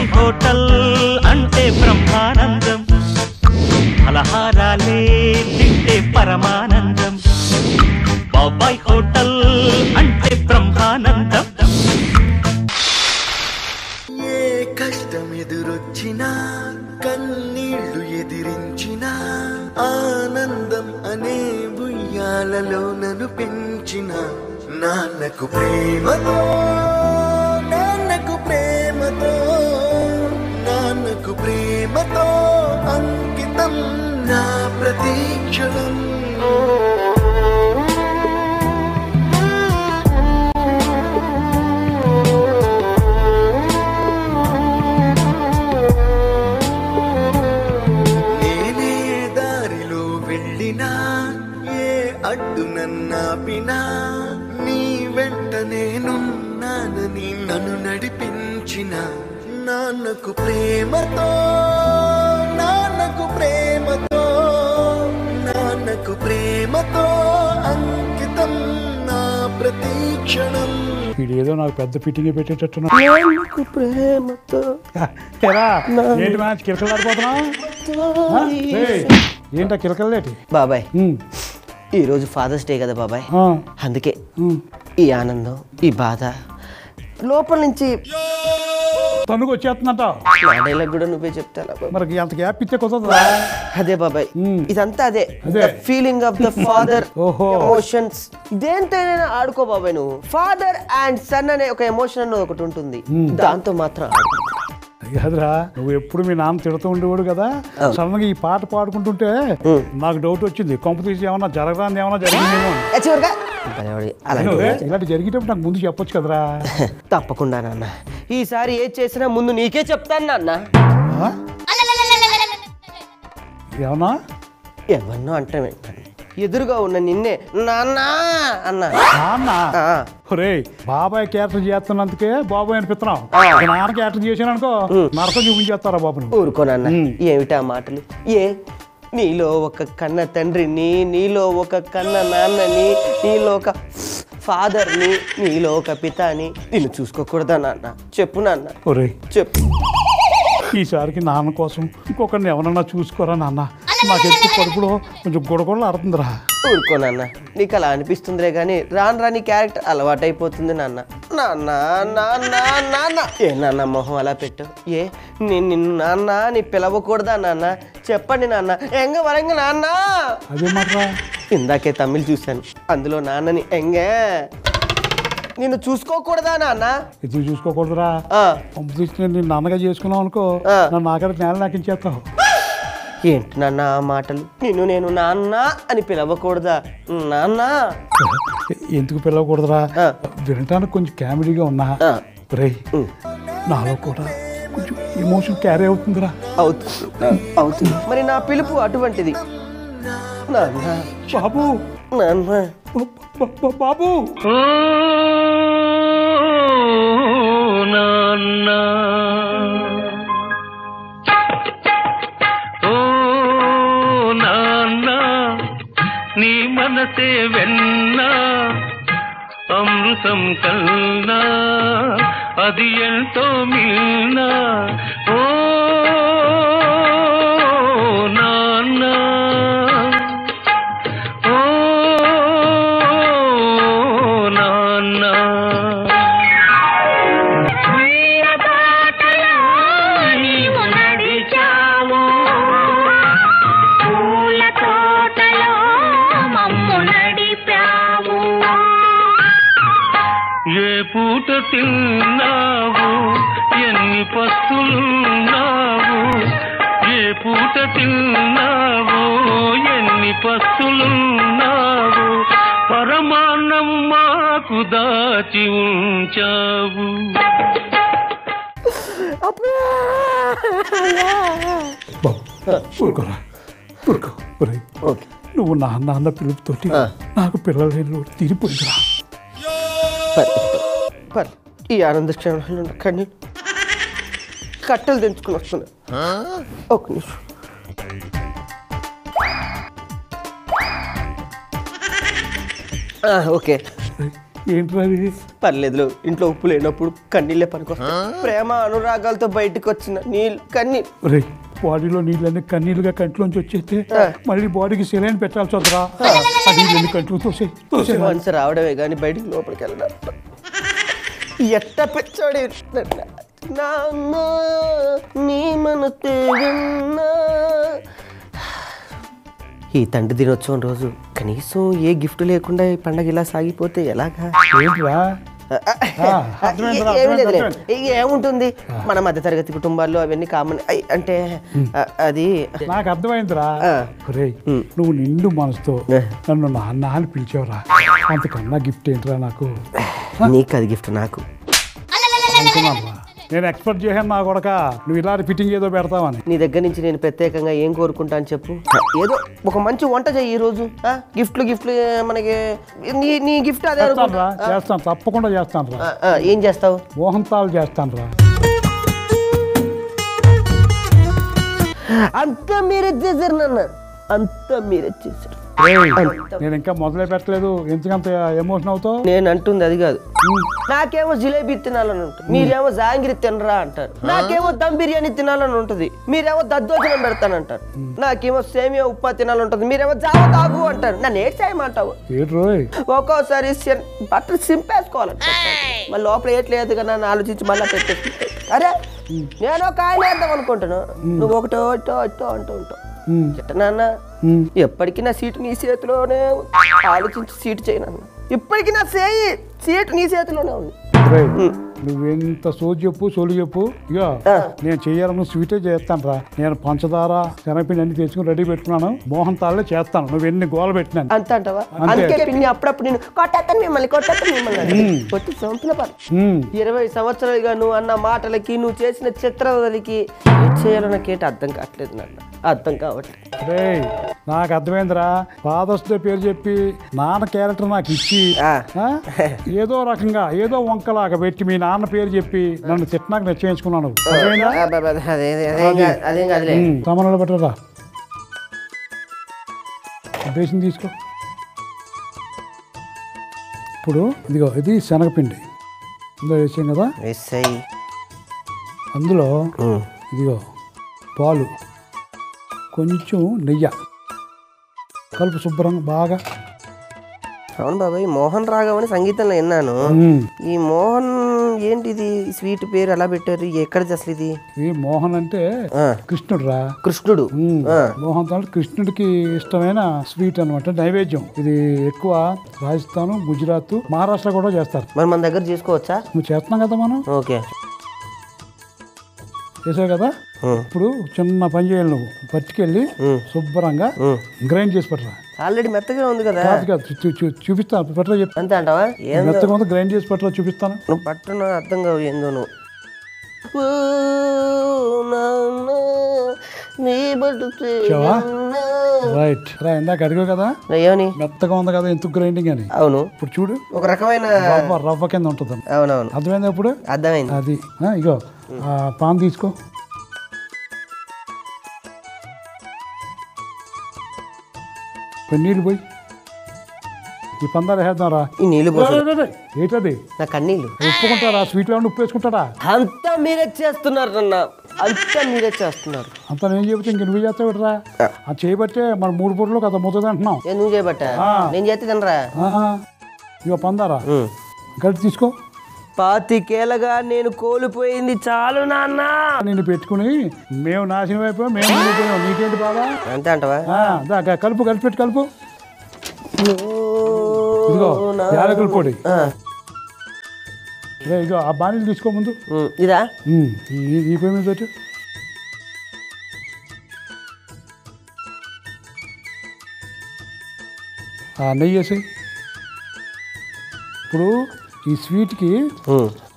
బాబాయ్ హోటల్ అంటే బ్రహ్మానందం, ఫలహారాలే తింటే పరమానందం. బాబాయ్ హోటల్ అంటే బ్రహ్మానందం. ఏ కష్టం ఎదురొచ్చినా కన్నీళ్లు ఎదిరించిన ఆనందం అనే ఉయ్యాలలో నన్ను పెంచిన నాన్నకు ప్రేమతో నాన్నకు ప్రేమతో నాన్నకు ప్రేమతో అంకితం నా ప్రతీక్షణం. నేనే దారిలో వెళ్ళినా ఏ అడ్డు నన్నాపినా నీ వెంట నేనున్నానని నన్ను నడిపించిన నాన్నకు ప్రేమతో నాన్నకు ప్రేమతో నాన్నకు ప్రేమతో అంకితం నా ప్రతీక్షణం. ఏదో నాకు పెద్ద ఫిట్టింగ్ పెట్టేటట్టున్నా. నాన్నకు ప్రేమతో ఏంటి మ్యాచ్ కిరకలాడిపోతున్నా? ఏంటా కిరకలేటి బాబాయ్? ఈరోజు ఫాదర్స్ డే కదా బాబాయ్, అందుకే ఈ ఆనందం ఈ బాధ లోపల నుంచి తనుకు వచ్చేస్తుందంట. డైలాగ్ కూడా నువ్వే చెప్తాను మరి అంత గ్యాప్ ఇచ్చే కుదరదా? అదే బాబాయ్, ఇదంతా అదే feeling of the father emotions. దేంతోనైనా ఆడుకో బాబాయ్, నువ్వు ఫాదర్ అండ్ సన్ అనే ఒక ఎమోషన్ అన్నది ఒకటి ఉంటుంది, దాంతో మాత్రం కాదురా. నువ్వు ఎప్పుడు మీ నాన్న తిడుతూ ఉండేవాడు కదా, సడన్ గా ఈ పాట పాడుకుంటుంటే నాకు డౌట్ వచ్చింది, కొంప తీసి ఏమన్నా జరగరాని ఏమన్నా జరిగిందేమో. ఇలాంటి జరిగేటప్పుడు నాకు ముందు చెప్పొచ్చు కదరా. తప్పకుండా నాన్న, ఈసారి ఏది చేసినా ముందు నీకే చెప్తాను నాన్న. ఏమన్నా ఎవరినో అంటే ఎదురుగా ఉన్న నిన్నే నాన్న అన్నా. బాబాయ్ క్యారెక్టర్ చేస్తున్నందుకే బాబాయ్ అనిపిస్తున్నావు. నాన్న క్యారెక్టర్ చేసాను అనుకో నరకం చూపించేస్తారా బాబు? ఊరుకోనన్నా, ఏమిటా మాటలు? నీలో ఒక కన్న తండ్రిని, నీలో ఒక కన్న నాన్నని, నీలో ఒక ఫాదర్ని, నీలో ఒక పితాని నిన్ను చూసుకోకూడదా నాన్న? చెప్పు నాన్న, చెప్పు. ఈసారికి నాన్న కోసం ఇంకొకరిని ఎవరన్నా చూసుకోరా నాన్న. నాకెందుకు కడుపులో కొంచెం గొడగొడలు ఆడుతుందిరా. ఊరుకో నాన్న, నీకు అలా అనిపిస్తుందిరే కానీ రాను రాని క్యారెక్టర్ అలవాటైపోతుంది నాన్న. నాన్న నాన్న నాన్న ఏ నాన్న మొహం అలా పెట్టు? నిన్ను నాన్న నీ పిలవకూడదా నాన్న? చెప్పండి నాన్న, ఎంగ వరంగ నాన్న. అదేమాట్రా? ఇందాకే తమిళ్ చూశాను, అందులో నాన్నని ఎంగే నిన్ను చూసుకోకూడదా నాన్న? ఇది చూసుకోకూడదురా. నేను నాన్నగా చేసుకున్నావు అనుకో, నన్ను నాకడ నేల నాకించేస్తావు. ఏంటి నాన్న ఆ మాటలు? నేను నాన్న అని పిలవకూడదా నాన్న? ఎందుకు పిలవకూడదురా? వినటానికి కొంచెం కామెడీగా ఉన్నా నాలో కూడా కొంచెం ఎమోషన్ క్యారీ అవుతుందిరా. అవుతుంది మరి నా పిలుపు అటువంటిది. నాన్న బాబు, నాన్న బాబు, నాన్న నీ మనసే వెన్నా అమృతం కన్నా అది ఎంతో మిల్నా. ఓ నాన్న, ఓ నాన్న. ఏ పూట తిన్నావు, ఎన్ని పస్తులున్నావు? ఏ పూట తిన్నావు, ఎన్ని పస్తులున్నావు? పరమాన్నం మాకు దాచి ఉంచావు. నువ్వు నాన్న పిలుపుతోటి నాకు పిల్లలు లేని లోటు తీరిపోయిందిరా. ఈ ఆనంద క్షణంలో కానీ కట్టెలు తెంచుకుని వస్తున్నా. ఒక నిమిషం. ఓకే ఏంట్రా అది? పర్లేదు, ఇంట్లో ఉప్పు లేనప్పుడు కన్నీళ్ళే పనికొస్తా. ప్రేమ అనురాగాలతో బయటకు వచ్చిన నీళ్ళు కన్నీ. రే బాడీలో నీళ్ళన్నీ కన్నీళ్ళుగా కంట్లోంచి వచ్చేస్తే మళ్ళీ బాడీకి సెలైన్ పెట్టాల్సి వద్దురా. ఆ నీళ్ళని కంట్లో తోసే మనసు రావడమే కానీ బయటికి లోపలికి వెళ్ళడం ఎట్ట పెచ్చాడు నాన్న నీ మనతే విన్నా. ఈ తండ్రి దినోత్సవం రోజు కనీసం ఏ గిఫ్ట్ లేకుండా ఈ పండగ ఇలా సాగిపోతే ఎలాగా? ఏంట్రా? ఏమి లేదు, ఏముంటుంది మన మధ్యతరగతి కుటుంబాల్లో అవన్నీ కామన్. అంటే అది నాకు అర్థమైందిరా. రేయ్ నువ్వు నిండు మనసుతో నన్ను నాన్న అని పిలిచావురా, అంతకన్నా గిఫ్ట్ ఏంట్రా నాకు? నీకు అది గిఫ్ట్, నాకు అనుకున్నాను. నేను ఎక్స్పెక్ట్ చేశాను నా కొడక నువ్వు ఇలాంటి ఫిట్టింగ్ ఏదో పెడతావని. నీ దగ్గర నుంచి నేను ప్రత్యేకంగా ఏం కోరుకుంటాను చెప్పు? ఏదో ఒక మంచి వంట చెయ్యి ఈ రోజు. గిఫ్ట్లు మనకి నీ గిఫ్ట్ అదే. చేస్తాను, తప్పకుండా చేస్తాను రా. ఏం చేస్తావు? మోహన్తాలు చేస్తాను రా. అంతా మీరే చేశారు నాన్న, అంతా మీరే చేశారు. నేను ఇంకా మొదలే పెట్టలేదు, ఎందుకంత ఎమోషన్ అవుతావు? నేను అంటుంది అది కాదు. నాకేమో జిలేబీ తినాలని ఉంటుంది, మీరేమో జాంగిరి తినరా అంటారు. నాకేమో దమ్ బిర్యానీ తినాలని ఉంటుంది, మీరేమో దద్దోజనం పెడతానంటారు. నాకేమో సేమియా ఉప్పా తినాలని ఉంటుంది, మీరేమో జావ తాగు అంటారు. నన్ను ఏడ్ చేయమంటావు? ఒక్కోసారి బట్టలు సింపేసుకోవాలంట, మళ్ళీ లోపల ఏట్లేదు కదా అని ఆలోచించి మళ్ళీ పెట్టేసి అరే నేను ఒక ఆయన వేద్దాం అనుకుంటాను, నువ్వు ఒకటో అంటూ ఉంటావు. నాన్న ఎప్పటికీ నా సీటు నీ చేతిలోనే ఆలోచించి సీటు చేయను. ఇప్పటికీ నా సీటు నీ చేతిలోనే ఉంది. నువ్వెంత సోలు చెప్పు. ఇక నేను చెయ్యాలను స్వీటే చేస్తాను రా. నేను పంచదార శనగపిండి అన్ని తెచ్చుకుని రెడీ పెట్టుకున్నాను, మోహన్ తాళ్ళే చేస్తాను. నువ్వు ఎన్ని గోల పెట్టినా అంత అంటావా? అందుకే పిన్ని అప్పుడప్పుడు నేను కొట్టేస్తాను మిమ్మల్ని కొట్టి చంపిన 20 సంవత్సరాలుగా నువ్వు అన్న మాటలకి నువ్వు చేసిన చిత్రాలకి ఏం చేయాలో నాకేంటి అర్థం కావట్లేదు నాన్న, అర్థం కావట్లేదు. నాకు అర్థమైందిరా. ఫాదర్స్ డే పేరు చెప్పి నాన్న క్యారెక్టర్ నాకు ఇచ్చి ఏదో రకంగా ఏదో వంకలాగా పెట్టి మీ నాన్న పేరు చెప్పి నన్ను తిట్టడానికి నిశ్చయించుకున్నాను. తమలో పెట్టరా, బేసిన్ తీసుకో. ఇప్పుడు ఇదిగో ఇది శనగపిండి ఇందులో వేసాం కదా, అందులో ఇదిగో పాలు, కొంచెం నెయ్యి కలుపు శుభ్రంగా బాగా. అవును బాబాయ్, మోహన్ రాఘవ్ అని సంగీతంలో విన్నాను. ఈ మోహన్ ఏంటిది స్వీట్ పేరు ఎలా పెట్టారు? ఎక్కడిది అసలు ఇది? ఈ మోహన్ అంటే కృష్ణుడు రా. కృష్ణుడు మోహన్ అంటే కృష్ణుడికి ఇష్టమైన స్వీట్ అనమాట, నైవేద్యం. ఇది ఎక్కువ రాజస్థాన్, గుజరాత్, మహారాష్ట్ర కూడా చేస్తారు. మరి మన దగ్గర చేసుకోవచ్చా? నువ్వు చేస్తున్నాం కదా మనం. ఓకే చేసావు కదా. ఇప్పుడు చిన్న పని చేయాలి, నువ్వు పట్టుకెళ్ళి శుభ్రంగా గ్రైండ్ చేసి పెట్టరా. ఆల్రెడీ మెత్తగా ఉంది కదా. చూపిస్తాను, పెట్టరా చెప్పి. అంతే అంటావా? మెత్తగా ఉంది, గ్రైండ్ చేసి పెట్టరా, చూపిస్తాను. నువ్వు పట్టున అర్థం కావు ఏందో నువ్వు. రైట్ రా, ఇందాక అడిగావు కదా ఏమని మెత్తగా ఉంది కదా ఎందుకు గ్రైండింగ్ అని. అవును, ఇప్పుడు చూడు ఒక రకమైన రవ్వ కింద ఉంటుంది. అవునవును, అర్థమైంది ఇప్పుడు? అర్థమైంది. అది ఇగో పాన్ తీసుకో. నీళ్ళు పోయి ఈ పందాలు వేద్దాం రా. ఈ నీళ్ళు ఏంటది? నా కన్నీళ్ళు. ఉప్పుకుంటారా? స్వీట్లో ఉప్పు వేసుకుంటారా? అంతా మీరే చేస్తున్నారు అన్న, అంతా మీరే చేస్తున్నారు. అంతా నేను చెబితే ఇంక నువ్వు చేస్తావు రా. అది చేయబట్టే మన 3 పూటలు కదా ముద్ద తింటున్నాం. నువ్వు చేయబట్టా? నేను చేస్తే తినరా? ఇక పందారా గట్టి తీసుకో. 25 ఏళ్ళగా నేను కోల్పోయింది చాలు నాన్న. నేను పెట్టుకుని మేము నాశనం అయిపోయాం, మేము మునిగిపోయాం. నీకేంటి బాగా? అంతే అంటావా? కలుపు కలిపెట్టి కలుపు. ఇదిగో యాలకుల పొడి. ఇగో ఆ బాణీలు తీసుకో ముందు. ఇదా? ఈ పొయ్యి మీద పెట్టు. నెయ్యి వేసి. ఇప్పుడు ఈ స్వీట్కి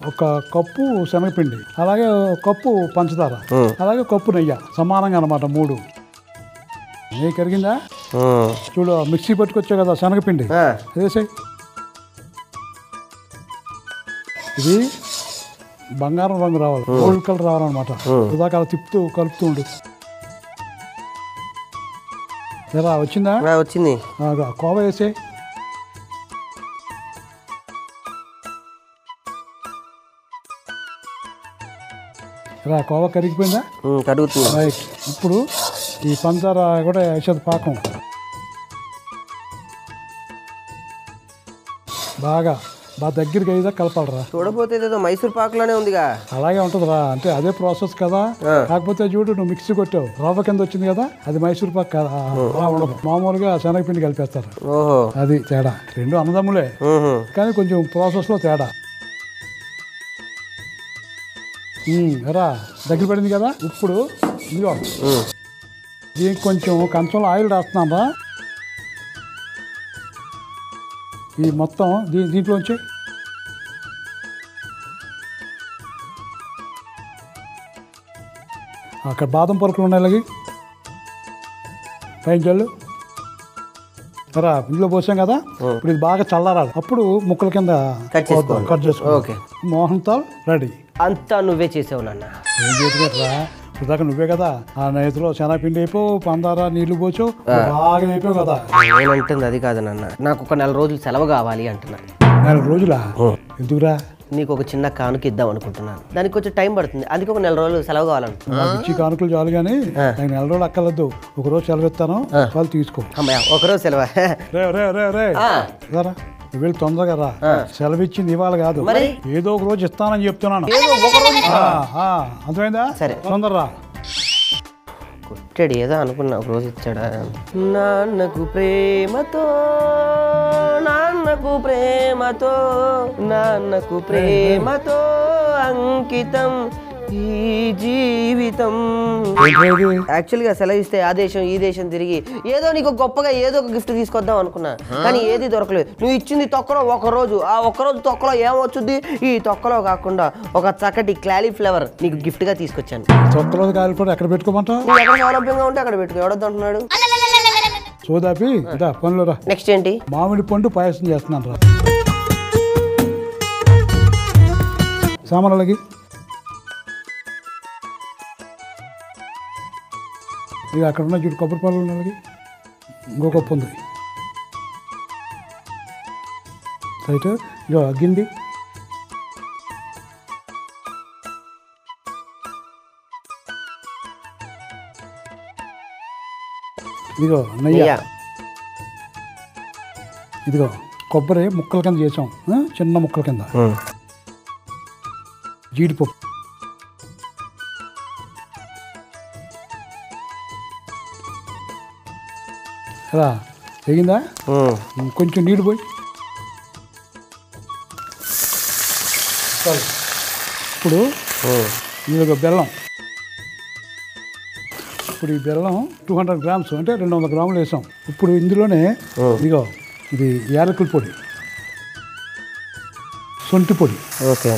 ఒక కప్పు శనగపిండి, అలాగే కప్పు పంచదార, అలాగే కప్పు నెయ్యి సమానంగా అనమాట 3. నెయ్యి కరిగిందా? చూడు మిక్సీ పట్టుకొచ్చావు కదా శనగపిండి, వేసాయి. ఇది బంగారం రంగు రావాలి, గోల్డ్ కలర్ రావాలన్నమాట. ఇదాకా అలా తిప్పుతూ కలుపుతూ ఉండు. ఎలా వచ్చిందా? వచ్చింది. కోవ వేసే. రా కోవా కరిగిపోయిందా? కరుగుతుంది. రైట్. ఇప్పుడు ఈ పంచదార కూడా వేసేది పాకం బాగా దగ్గరికి అయ్యేదా కలపాలరా. చూడపోతే ఏదో మైసూర్ పాకులోనే ఉందిగా. అలాగే ఉంటుందిరా, అంటే అదే ప్రాసెస్ కదా. కాకపోతే చూడు నువ్వు మిక్సీ కొట్టావు, రవ్వ కింద వచ్చింది కదా, అది మైసూర్ పాక్ కదా. అలా ఉండదు, మామూలుగా శనగపిండి కలిపేస్తారు. అది తేడా. రెండు అన్నదమ్ములే కానీ కొంచెం ప్రాసెస్ లో తేడా. రా దగ్గర పడింది కదా. ఇప్పుడు ఇదిగో దీనికి కొంచెం కంచంలో ఆయిల్ రాస్తున్నాను రా. ఈ మొత్తం దీంట్లోంచి అక్కడ బాదం పరుకులు ఉన్నాయి, ఇలాగే పైన జల్లు రా. ఇందులో పోసాం కదా, ఇప్పుడు ఇది బాగా చల్లారాలి. అప్పుడు ముక్కల కింద కట్ చేసుకో. మోహన్ తాల్ రెడీ. అంతా నువ్వే చేసావు నాన్న. ఏం చేతురా, ఇప్పుడు నువ్వే కదా ఆ నేతిలో శనగపిండి అయిపోవు, పందార నీళ్లు పోచు బాగా అయిపోయావు కదా. నేనంటుంది అది కాదు నాన్న, నాకు ఒక 4 రోజులు సెలవు కావాలి అంటున్నా. 4 రోజులా? ఎందుకురా? నీకు ఒక చిన్న కానుక ఇద్దాం అనుకుంటున్నాను, దానికి కొంచెం టైం పడుతుంది, అందుకే ఒక 4 రోజులు సెలవు కావాలంటున్నా. ఇచ్చి కానుకలు చాలు కానీ నాకు 4 రోజులు అక్కర్లేదు. ఒక రోజు సెలవు ఇస్తాను, వాళ్ళు తీసుకో. అమ్మాయి ఒకరోజు సెలవా? రే నువ్వు వెళ్ళి తొందరగా రా. సెలవు ఇచ్చింది ఇవాళ కాదు, ఏదో ఒక రోజు ఇస్తానని చెప్తున్నాను. అర్థమైందా? సరే తొందరరా. కొట్టాడు ఏదో అనుకున్నా, ఒక రోజు ఇచ్చాడా. నాన్నకు ప్రేమతో నాన్నకు ప్రేమతో నాన్నకు ప్రేమతో అంకితం ఈ జీవితం. యాక్చువల్గా సెలవు ఇస్తే ఆ దేశం ఈ దేశం తిరిగి ఏదో నీకు గొప్పగా ఏదో ఒక గిఫ్ట్ తీసుకొద్దాం అనుకున్నా, కానీ ఏది దొరకలేదు. నువ్వు ఇచ్చింది తొక్కలో ఒకరోజు, ఆ ఒక్కరోజు తొక్కలో ఏమొచ్చుద్ది? ఈ తొక్కలో కాకుండా ఒక చక్కటి క్లాలీఫ్లవర్ నీకు గిఫ్ట్ గా తీసుకొచ్చాను. తొక్కలో కాలిఫ్లవర్ ఎక్కడ పెట్టుకోమంటావు? నువ్వు ఎక్కడ సౌలభ్యంగా ఉంటే అక్కడ పెట్టుకో. ఎవడొద్దు అంటున్నాడు? సోదాపి పనులు రా. నెక్స్ట్ ఏంటి? మామిడి పండు పాయసం చేస్తున్నాను రా. సామాన్లకి ఇక అక్కడ ఉన్న చూడు కొబ్బరి పాలు ఉన్నది, ఇంకో కప్పు ఉంది. రైట్. ఇక గిండి, ఇదిగో నెయ్యి, ఇదిగో కొబ్బరి ముక్కల కింద చేసాం, చిన్న ముక్కల కింద. జీడిపప్పు, రా తెగిందా? కొంచెం నీళ్ళు పోయి. ఇప్పుడు ఇదిగో బెల్లం. ఇప్పుడు ఈ బెల్లం 200 గ్రామ్స్ అంటే 200 గ్రాములు వేసాం. ఇప్పుడు ఇందులోనే ఇదిగో ఇది యాలకుల పొడి, సొంటి పొడి. ఓకే.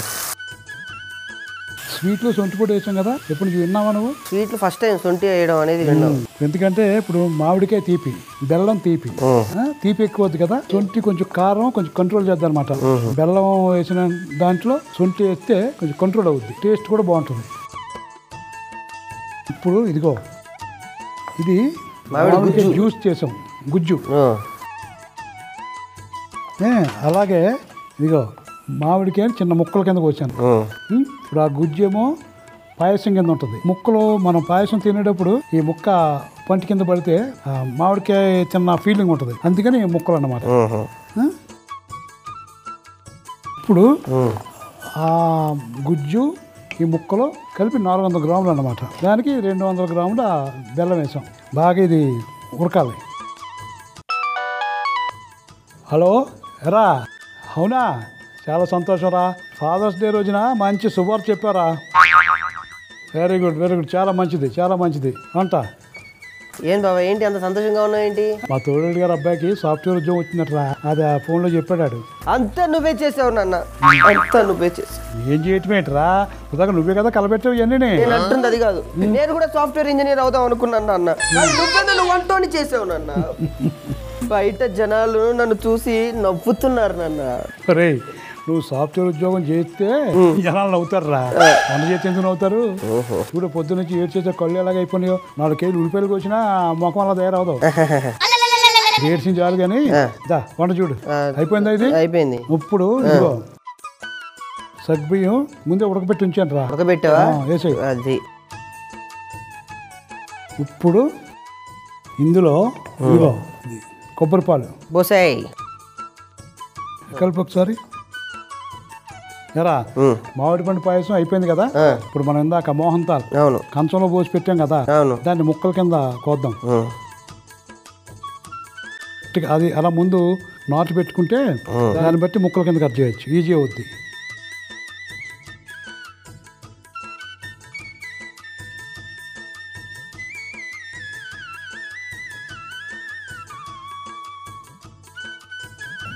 స్వీట్లో సొంటి పొడి వేసాం కదా, ఎప్పుడు నువ్వు విన్నావా? నువ్వు స్వీట్లు ఫస్ట్ టైం సొంటి వేయడం అనేది విన్నావు. ఎందుకంటే ఇప్పుడు మామిడికాయ తీపి, బెల్లం తీపి, తీపి ఎక్కువ వద్దు కదా. సొంటి కొంచెం కారం కొంచెం కంట్రోల్ చేద్దాం అనమాట. బెల్లం వేసిన దాంట్లో సొంటి వేస్తే కొంచెం కంట్రోల్ అవుద్ది, టేస్ట్ కూడా బాగుంటుంది. ఇప్పుడు ఇదిగో ఇది మామిడికాయ జ్యూస్ చేసాం, గుజ్జు. అలాగే ఇదిగో మామిడికాయ చిన్న ముక్కల కింద కోసాను. ఇప్పుడు ఆ గుజ్జేమో పాయసం కింద ఉంటుంది. ముక్కలు మనం పాయసం తినేటప్పుడు ఈ ముక్క పంటి కింద పడితే మామిడికాయ చిన్న ఫీలింగ్ ఉంటుంది, అందుకని ముక్కలు అన్నమాట. ఇప్పుడు ఆ గుజ్జు ఈ ముక్కలు కలిపి 400 గ్రాములు అన్నమాట. దానికి 200 గ్రాముల బెల్లం వేసాం. బాగా ఇది ఉడకాలి. హలో ఎరా, అవునా? చాలా సంతోషం రా. ఫాదర్స్ డే రోజున మంచి శుభార్త చెప్పారా? వెరీ గుడ్ వెరీ గుడ్, చాలా మంచిది చాలా మంచిది అంట. ఏం బాబా ఏంటి అంత సంతోషంగా ఉన్నావు ఏంటి? మా తోడు గారు అబ్బాయికి సాఫ్ట్వేర్ ఉద్యోగం వచ్చిందట్రా, అది ఆ ఫోన్లో చెప్పాడు. అంతా నువ్వే చేసావు నాన్న, అంతా నువ్వే చేసావు. ఏం చేయటం ఏంట్రా, ఉదాక నువ్వే కదా కలబెట్టావు ఇవన్నీ. నేను అంటుంది అది కాదు, నేను కూడా సాఫ్ట్వేర్ ఇంజనీర్ అవుదాం అనుకున్నాను నాన్న. నువ్వు వంటోని చేసావు నాన్న. బయట జనాలు నన్ను చూసి నవ్వుతున్నారు నాన్న. రే నువ్వు సాఫ్ట్వేర్ ఉద్యోగం చేస్తే జనాలు నవ్వుతారు రా, వంట చేస్తే ఎందుకు నవ్వుతారు? ఇప్పుడు పొద్దు నుంచి ఏడు చేసే కళ్ళు ఎలాగ అయిపోయినాయో, 4 కేజీలు ఉల్లిపాయలకు వచ్చినా ముఖం అలా తయారవుతావు. ఏడ్చింది చాలు కానీ వంట చూడు అయిపోయిందా? ఇది అయిపోయింది. ఇప్పుడు ఇదిగో సగ్గుబియ్యం ముందే ఉడకబెట్టి ఉంచాను రా. ఉడకబెట్టావా? వేసేయి. అది ఇప్పుడు ఇందులో ఇదిగో ఇది కొబ్బరి పాలు బోసాయి. కలిపి ఒకసారి. ఎరా మామిడి పండు పాయసం అయిపోయింది కదా. ఇప్పుడు మనం ఇందాక మోహన్ తాల్ అవును కంచంలో పోసి పెట్టాం కదా, అవును దాన్ని ముక్కల కింద కోద్దాం. అది అలా ముందు నాటు పెట్టుకుంటే దాన్ని బట్టి ముక్కల కింద కట్ చేయొచ్చు, ఈజీ అవుద్ది.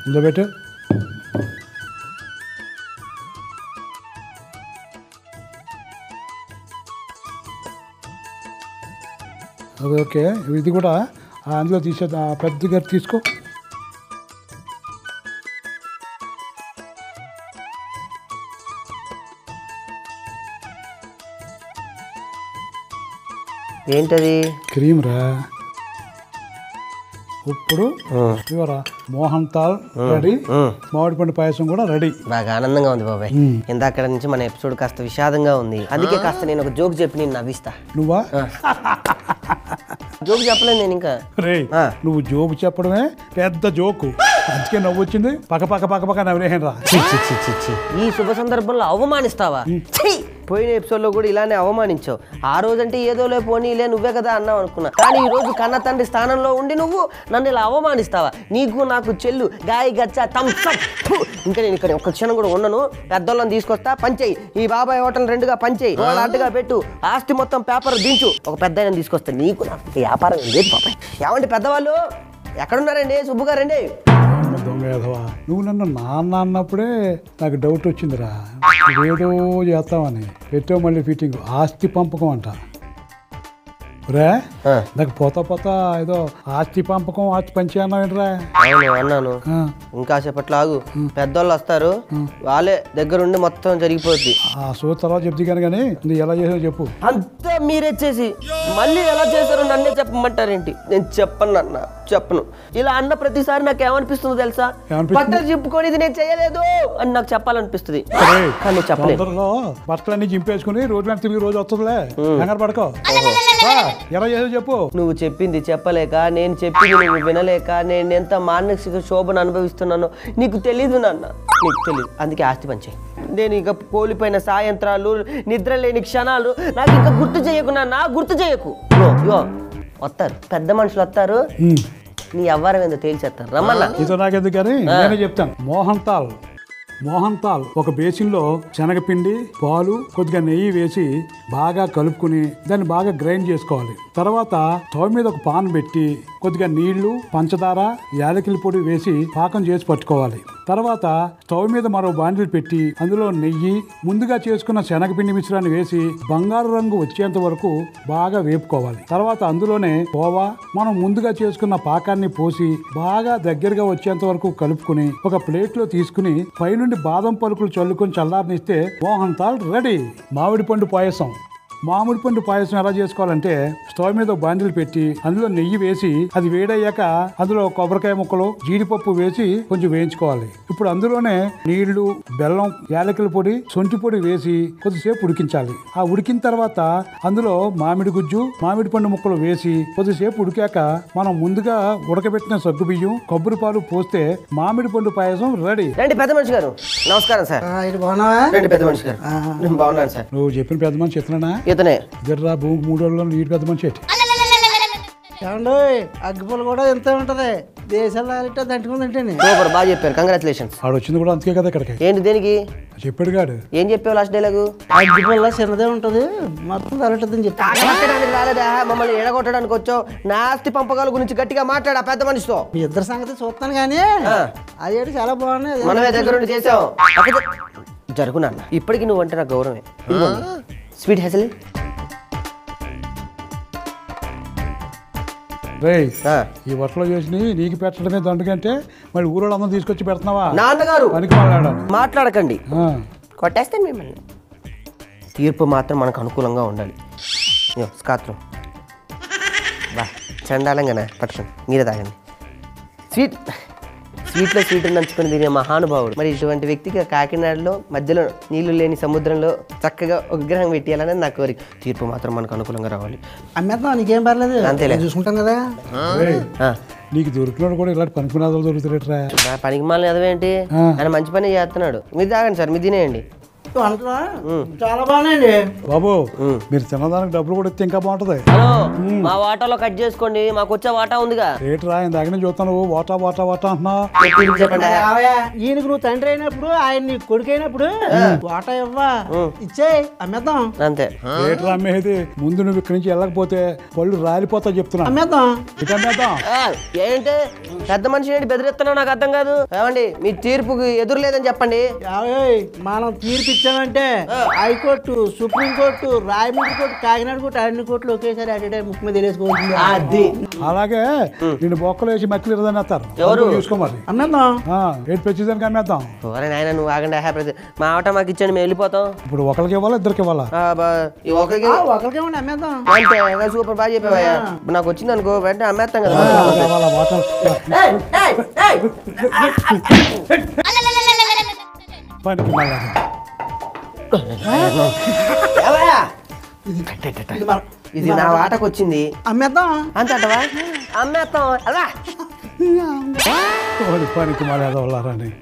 ఇందులో పెట్టు. అది ఓకే. ఇది కూడా అందులో తీసే పెద్ద గరి తీసుకో. ఏంటది? క్రీమ్ రా. ఇప్పుడు ఇవరా మోహన్ తాల్ రెడీ, మామిడి పండు పాయసం కూడా రెడీ. బాగా ఆనందంగా ఉంది బాబాయ్. ఇందాక నుంచి మన ఎపిసోడ్ కాస్త విషాదంగా ఉంది, అందుకే కాస్త నేను ఒక జోక్ చెప్పి నేను నవ్విస్తా. నువ్వా? జోక్ చెప్పలేదు నేను ఇంకా. రే నువ్వు జోకు చెప్పడమే పెద్ద జోకు, అందుకే నవ్వు వచ్చింది. పక్క పక్క పక్క పక్క నవ్వేహన్ రా. ఈ శుభ సందర్భంలో అవమానిస్తావా? పోయిన ఎపిసోడ్ లో కూడా ఇలానే అవమానించావు. ఆ రోజంటే ఏదోలే పోనీలే నువ్వే కదా అన్నావు అనుకున్నా, కానీ ఈ రోజు కన్న తండ్రి స్థానంలో ఉండి నువ్వు నన్ను ఇలా అవమానిస్తావా? నీకు నాకు చెల్లు గాయ గచ్చ థమ్సప్. ఇంకా నేను ఇక్కడ ఒక్క క్షణం కూడా ఉండను. పెద్దోళ్ళని తీసుకొస్తా, పంచేయి. ఈ బాబాయ్ హోటల్ రెండుగా పంచేయి, వాళ్ళ అడ్డుగా పెట్టు, ఆస్తి మొత్తం పేపర్ దించు, ఒక పెద్ద తీసుకొస్తా. నీకు నాకు వ్యాపారం లేదు బాబాయ్. ఏమండి పెద్దవాళ్ళు ఎక్కడున్నారండి? సుబ్బుగారండి. దొంగ ఏదవా, నువ్వు నన్ను నాన్న అన్నప్పుడే నాకు డౌట్ వచ్చిందిరా, ఏదో చేస్తామని. పెట్టావు మళ్ళీ ఫిట్టింగ్, ఆస్తి పంపకం అంట. రే నాకు పోతా ఏదో ఆస్తి పంపకం ఆస్తి పంచి అన్నావేంట్రా? అవును అన్నాను. ఇంకా సేపట్లో ఆగు, పెద్దోళ్ళు వస్తారు, వాళ్ళే దగ్గరుండి మొత్తం జరిగిపోద్ది. ఆ సో తర్వాత చెప్తే కానీ నువ్వు ఎలా చేసావు చెప్పు. అంతా మీరే చేసి మళ్ళీ ఎలా చేశారో నన్నే చెప్పమంటారేంటి? నేను చెప్పను అన్న, చెప్పను. ఇలా అన్న ప్రతిసారి నాకు ఏమనిపిస్తుందో తెలుసా? బట్టలు చింపుకొని ఇది నేను చేయలేదు అని నాకు చెప్పాలనిపిస్తుంది, కానీ చెప్పలేదు. బట్టలన్నీ చింపేసుకుని రోజు వెంట తిరిగి రోజు వస్తుందిలే, కంగారు పడుకో. ఎలా చేసావు చెప్పు. నువ్వు చెప్పింది చెప్పలేక, నేను చెప్పింది నువ్వు వినలేక నేను ఎంత మానసిక శోభను అనుభవిస్తున్నానో నీకు తెలీదు నాన్న, నీకు తెలీదు. అందుకే ఆస్తి పంచే. నేను ఇక కోల్పోయిన సాయంత్రాలు, నిద్ర లేని క్షణాలు నాకు ఇంకా గుర్తు చేయకు నాన్న, గుర్తు చేయకు. ఇగో వస్తారు పెద్ద మనుషులు, వస్తారు, నీ అవ్వారం ఏందో తేల్చేస్తారు, రమ్మన్నా. ఇదో నాకెందుకు కానీ నేనే చెప్తాను. మోహన్ తాల్ ఒక బేసిన్లో శనగపిండి, పాలు, కొద్దిగా నెయ్యి వేసి బాగా కలుపుకుని దాన్ని బాగా గ్రైండ్ చేసుకోవాలి. తర్వాత స్టవ్ మీద ఒక పాన్ పెట్టి కొద్దిగా నీళ్లు, పంచదార, యాలకుల పొడి వేసి పాకం చేసి పట్టుకోవాలి. తర్వాత స్టవ్ మీద మరో బాండిల్ పెట్టి అందులో నెయ్యి, ముందుగా చేసుకున్న శనగపిండి మిశ్రాన్ని వేసి బంగారు రంగు వచ్చేంత వరకు బాగా వేపుకోవాలి. తర్వాత అందులోనే కోవా, మనం ముందుగా చేసుకున్న పాకాన్ని పోసి బాగా దగ్గరగా వచ్చేంత వరకు కలుపుకుని ఒక ప్లేట్ లో తీసుకుని పైనుండి బాదం పలుకులు చల్లుకొని చల్లారనిస్తే మోహన్ తాల్ రెడీ. మామిడి పండు పాయసం ఎలా చేసుకోవాలంటే స్టవ్ మీద బాండిల్ పెట్టి అందులో నెయ్యి వేసి అది వేడయ్యాక అందులో కొబ్బరికాయ ముక్కలు, జీడిపప్పు వేసి కొంచెం వేయించుకోవాలి. ఇప్పుడు అందులోనే నీళ్లు, బెల్లం, యాలకుల పొడి, సొంటి పొడి వేసి కొద్దిసేపు ఉడికించాలి. ఆ ఉడికిన తర్వాత అందులో మామిడి గుజ్జు, మామిడి పండు ముక్కలు వేసి కొద్దిసేపు ఉడికాక మనం ముందుగా ఉడకబెట్టిన సగ్గుబియ్యం, కొబ్బరి పాలు పోస్తే మామిడి పండు పాయసం రెడీ. పెద్ద మనిషి గారు నమస్కారం సార్. పెద్ద మనిషి గారు బాగున్నాను సార్. నువ్వు చెప్పిన పెద్ద మనిషి ఎట్లనా? ఇతనే జర్రా భూమి 3 రోజుల్లో నీటి పెద్ద మనిషి ఏంటి? ఏమండి అగ్గిపుల్ల కూడా ఎంత ఉంటది, దేశాలు దంటుకుందంటే. సూపర్, బాగా చెప్పారు, కంగ్రాచులేషన్స్. ఆడు వచ్చింది కూడా అంతే కదా ఇక్కడికి. ఏంటి దేనికి చెప్పాడు కాడు. ఏం చెప్పావు లాస్ట్ డైలాగు? అగ్గిపుల్ల చిన్నదే ఉంటది, మొత్తం తరటదని చెప్పి రాలేదా? మమ్మల్ని ఎడగొట్టడానికి వచ్చావు. నా ఆస్తి పంపకాల గురించి గట్టిగా మాట్లాడా పెద్ద మనిషితో. మీ ఇద్దరు సంగతి చూస్తాను కానీ అదేంటి చాలా బాగున్నాయి, మనమే దగ్గరుండి చేసావు. జరుగు నాన్న, ఇప్పటికి నువ్వు అంటే నాకు గౌరవమే. స్వీట్ హెసల్ ఈ వట్లో చేసి నీకు పెట్టడమే దండుకంటే మరి ఊరోళ్ళు అందరూ తీసుకొచ్చి పెడుతున్నావా? నాన్నగారు పనికి మాట్లాడకండి, కొట్టేస్తాను మిమ్మల్ని. తీర్పు మాత్రం మనకు అనుకూలంగా ఉండాలి. స్కాత్రం బా చండాలంగానే పట్టుకోండి, మీరే తాగండి. స్వీట్లో స్వీట్ నంచుకొని తినే మహానుభావుడు. మరి ఇటువంటి వ్యక్తికి కాకినాడలో మధ్యలో నీళ్లు లేని సముద్రంలో చక్కగా ఒక విగ్రహం పెట్టేయాలనేది నా కోరిక. తీర్పు మాత్రం మనకు అనుకూలంగా రావాలి. అమ్మేద్దాం, నీకేం పర్లేదు, అంతేలే. చూసుకుంటాం కదా. ఏయ్, ఆ, నీకు దొరికినాడు కూడా ఇలాంటి పనికినాదాలు దొరుకుతారేట్రా? నా పనికి మాలని అదేంటి, ఆయన మంచి పని చేస్తున్నాడు. మీరు తాగండి సార్, మీరు తినేయండి. వంటలా చాలా బాగున్నాయండి బాబు. మీరు తినడానికి డబ్బులు కూడా ఇస్తే ఇంకా బాగుంటది. హలో, మా వాటాలో కట్ చేసుకోండి, మాకు వచ్చే వాటా ఉందిగా. రేట్రా ఆయన దగ్గర నుంచి చూస్తాను, వాటా వాటా వాటా అంటున్నా. చెప్పండి. ఈయనకు నువ్వు తండ్రి అయినప్పుడు, ఆయన నీ కొడుకు అయినప్పుడు వాటా ఇవ్వా, ఇచ్చే అమ్మేద్దాం. అంతే. రేట్రా అమ్మేది. ముందు నువ్వు ఇక్కడి నుంచి వెళ్ళకపోతే పళ్ళు రాలిపోతా చెప్తున్నా. అమ్మేద్దాం. ఇక అమ్మేద్దాం. ఏంటి పెద్ద మనిషి ఏంటి బెదిరిస్తున్నావు, నాకు అర్థం కాదు. ఏమండి మీ తీర్పుకి ఎదురు లేదని చెప్పండి. మనం తీర్పు ఇచ్చామంటే high court, supreme court, Rajahmundry court, Kakinada court, అన్ని కోర్టులు ఒకేసారి అటే ముక్కు మీద వేసుకోవచ్చు. అది అలాగే నేను బొక్కలు వేసి మక్కలు ఇరదని వేస్తారు. ఎవరు? చూసుకోమరి. అమ్మేద్దాం. రేటు పెంచేదానికి అమ్మేద్దాం. నాయన నువ్వు ఆగండి. మా ఆట మాకు ఇచ్చండి, మేము వెళ్ళిపోతాం. ఇప్పుడు ఒకరికి ఇవ్వాలా, ఇద్దరికి ఇవ్వాలా? ఒకరికి ఒకరికేమండి అమ్మేద్దాం. అంతే. సూపర్ బాగా చెప్పావయ్యా. నాకు వచ్చింది అనుకో వెంటనే అమ్మేస్తాం కదా. ఇవ్వాలా వాటాలు? పనికి మళ్ళా ఇది నా వాటకు వచ్చింది. అమ్మేద్దాం. అంతే అంటవా? అమ్మేస్తాం. అలా పనికి మళ్ళీ వాళ్ళని